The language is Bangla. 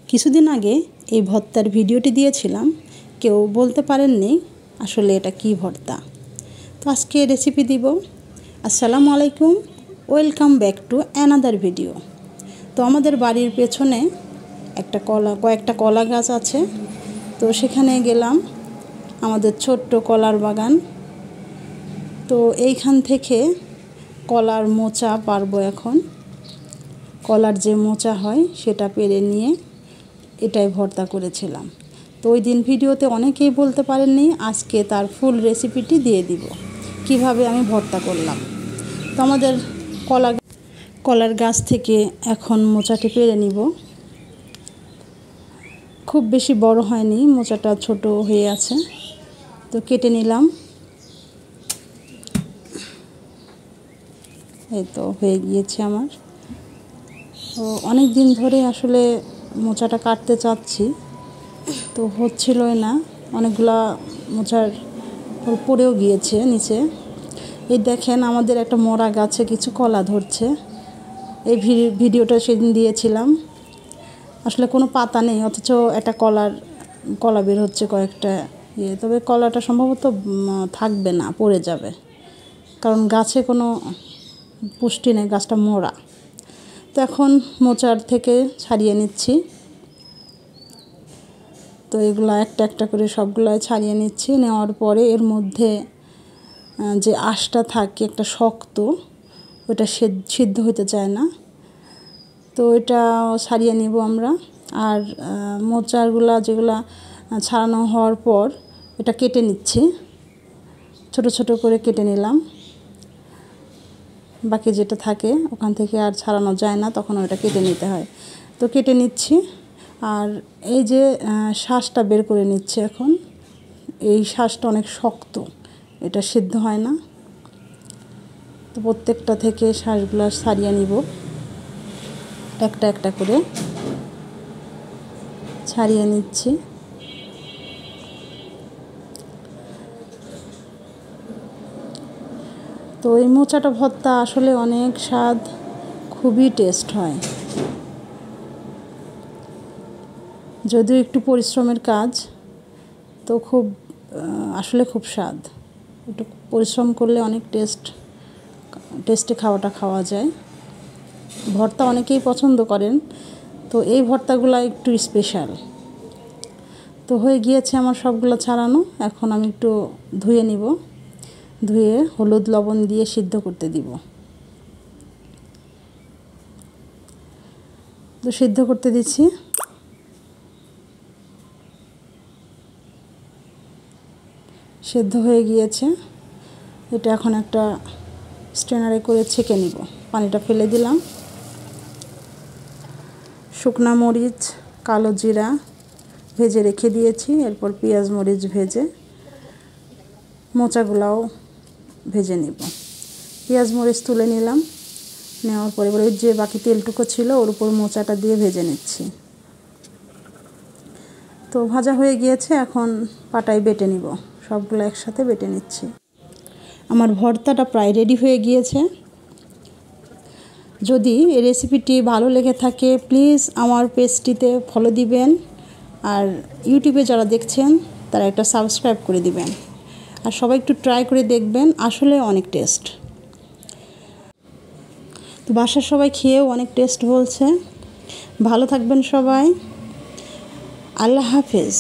কিছুদিন আগে এই ভর্তার ভিডিওটি দিয়েছিলাম, কেউ বলতে পারেননি আসলে এটা কি ভর্তা। তো আজকে রেসিপি দিব। আসসালামু আলাইকুম, welcome back to another video. তো আমাদের বাড়ির পেছনে কয়েকটা কলা গাছ আছে, তো সেখানে গেলাম। আমাদের ছোট্ট কলার বাগান। তো এইখান থেকে কলার মোচা পারবো এখন। কলার যে মোচা হয় সেটা পেরে নিয়ে এটাই ভর্তা করেছিলাম। তো ওই দিন ভিডিওতে অনেকেই বলতে পারেননি, আজকে তার ফুল রেসিপিটি দিয়ে দিব কিভাবে আমি ভর্তা করলাম। তো আমাদের কলার গাছ থেকে এখন মোচাটি পেরে নিব। খুব বেশি বড় হয়নি, মোচাটা ছোট হয়ে আছে। তো কেটে নিলাম। এই তো হয়ে গিয়েছে আমার। তো অনেক দিন ধরে আসলে মোচাটা কাটতে চাচ্ছি, তো হচ্ছিলই না। অনেকগুলা মোচার পড়েও গিয়েছে নিচে। এই দেখেন, আমাদের একটা মরা গাছে কিছু কলা ধরছে। এই ভিডিওটা সেদিন দিয়েছিলাম। আসলে কোনো পাতা নেই, অথচ একটা কলা বের হচ্ছে কয়েকটা তবে কলাটা সম্ভবত থাকবে না, পড়ে যাবে, কারণ গাছে কোনো পুষ্টি নেই, গাছটা মরা। তো এখন মোচার থেকে ছাড়িয়ে নিচ্ছি। তো এগুলো একটা একটা করে সবগুলাই ছাড়িয়ে নিচ্ছি। নেওয়ার পরে এর মধ্যে যে আঁশটা থাকে একটা শক্ত, ওটা সিদ্ধ হতে চায় না, তো এটা ছাড়িয়ে নিব আমরা। আর মোচারগুলা যেগুলা ছাড়ানো হওয়ার পর এটা কেটে নিচ্ছি, ছোট ছোট করে কেটে নিলাম। বাকি যেটা থাকে ওখান থেকে আর ছাড়ানো যায় না, তখন ওটা কেটে নিতে হয়। তো কেটে নিচ্ছি। আর এই যে শাঁসটা বের করে নিচ্ছি এখন। এই শাঁসটা অনেক শক্ত, এটা সিদ্ধ হয় না। তো প্রত্যেকটা থেকে শাঁসগুলো ছাড়িয়ে নিব, একটা একটা করে ছাড়িয়ে নিচ্ছি। তো এই মোচাটা ভর্তা আসলে অনেক স্বাদ, খুবই টেস্ট হয়। যদিও একটু পরিশ্রমের কাজ, তো আসলে খুব স্বাদ। একটু পরিশ্রম করলে অনেক টেস্টে খাওয়া যায়। ভর্তা অনেকেই পছন্দ করেন, তো এই ভর্তাগুলো একটু স্পেশাল। তো হয়ে গিয়েছে আমার সবগুলো ছাড়ানো। এখন আমি একটু ধুয়ে নিব, ধুয়ে হলুদ লবণ দিয়ে সিদ্ধ করতে দিব। তো সিদ্ধ করতে দিচ্ছি। সিদ্ধ হয়ে গিয়েছে। এটা এখন একটা স্ট্রেনারে করে ছেঁকে নিব। পানিটা ফেলে দিলাম। শুকনা মরিচ, কালো জিরা ভেজে রেখে দিয়েছি। এরপর পেঁয়াজ মরিচ ভেজে মোচাগুলাও ভেজে নিব। পেঁয়াজ মরিচ তুলে নিলাম। নেওয়ার পরে এবার যে বাকি তেলটুকু ছিল ওর উপর মোচাটা দিয়ে ভেজে নিচ্ছি। তো ভাজা হয়ে গিয়েছে, এখন পাটায় বেটে নিব। সবগুলো একসাথে বেটে নিচ্ছি। আমার ভর্তাটা প্রায় রেডি হয়ে গিয়েছে। যদি এই রেসিপিটি ভালো লেগে থাকে, প্লিজ আমার পেজটিতে ফলো দিবেন। আর ইউটিউবে যারা দেখছেন তারা একটা সাবস্ক্রাইব করে দিবেন। আর সবাই একটু ট্রাই করে দেখবেন, আসলে অনেক টেস্ট। তো বাসার সবাই খেয়েও অনেক টেস্ট বলছে। ভালো থাকবেন সবাই। আল্লাহ হাফেজ।